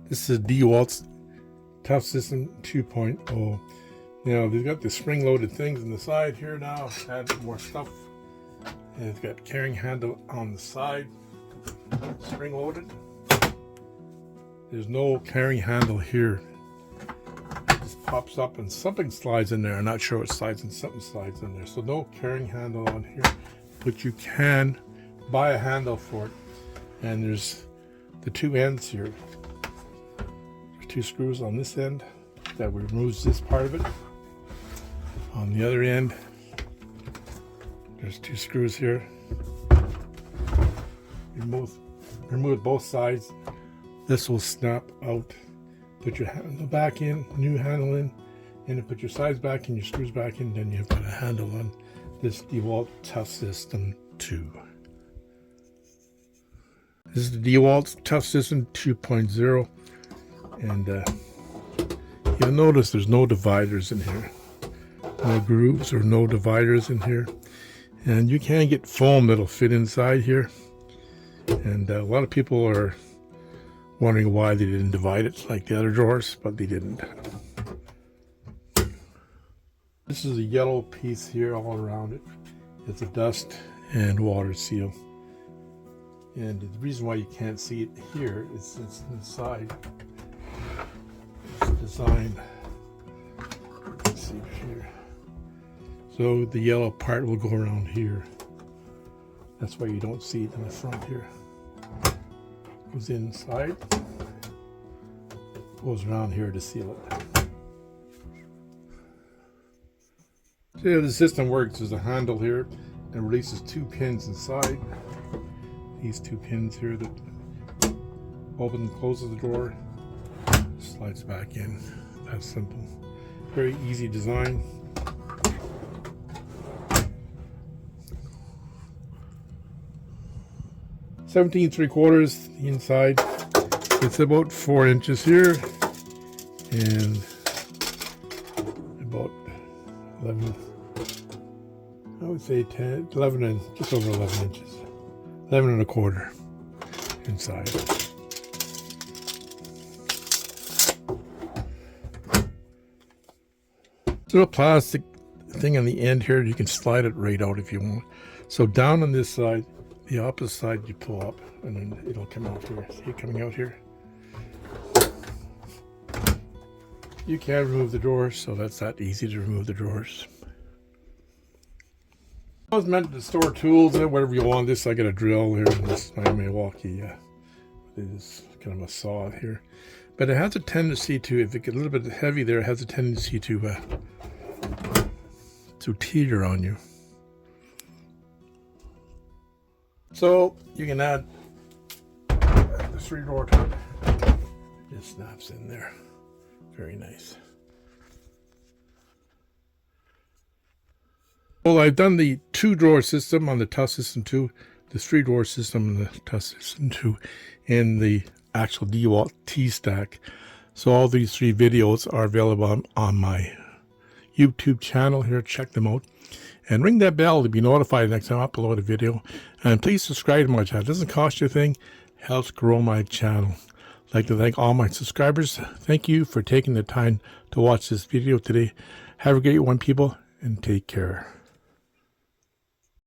This is DeWalt's ToughSystem 2.0. Now they've got the spring-loaded things on the side here now. Add more stuff. And it's got carrying handle on the side. Spring-loaded. There's no carrying handle here. It just pops up and something slides in there. I'm not sure what slides in. Something slides in there. So no carrying handle on here. But you can buy a handle for it. And there's the two ends here. Two screws on this end that removes this part of it. On the other end, there's two screws here. Remove both sides. This will snap out. Put your handle back in, new handle in, and then put your sides back and your screws back in. Then you've got a handle on this DeWalt ToughSystem 2. This is the DeWalt ToughSystem 2.0. And you'll notice there's no dividers in here, no grooves or no dividers in here, and you can get foam that'll fit inside here. And a lot of people are wondering why they didn't divide it like the other drawers, but they didn't. This is a yellow piece here all around it. It's a dust and water seal, and the reason why you can't see it here is it's inside. Design. Let's see here. So the yellow part will go around here. That's why you don't see it in the front here. Goes inside. Goes around here to seal it. So yeah, the system works. There's a handle here that releases two pins inside. These two pins here that open and closes the drawer. Slides back in. That's simple. Very easy design. $17.75 the inside. It's about 4 inches here and about 11. I would say 10, 11 and just over 11 inches. 11 1/4 inside. Little plastic thing on the end here, you can slide it right out if you want. So down on this side, the opposite side you pull up and then it'll come out here. See it coming out here? You can remove the drawers, so that's that easy to remove the drawers. I was meant to store tools and whatever you want. This, I got a drill here in this my Milwaukee. It is kind of a saw here. But it has a tendency to, if it gets a little bit heavy there, it has a tendency to teeter on you. So you can add the 3-drawer top. It just snaps in there. Very nice. Well, I've done the 2-drawer system on the ToughSystem 2, the 3-drawer system on the ToughSystem 2, and the actual DeWalt T-Stack. So all these 3 videos are available on my YouTube channel here. Check them out. And ring that bell to be notified next time I upload a video. And please subscribe to my channel. It doesn't cost you a thing. Helps grow my channel. I'd like to thank all my subscribers. Thank you for taking the time to watch this video today. Have a great one, people, and take care.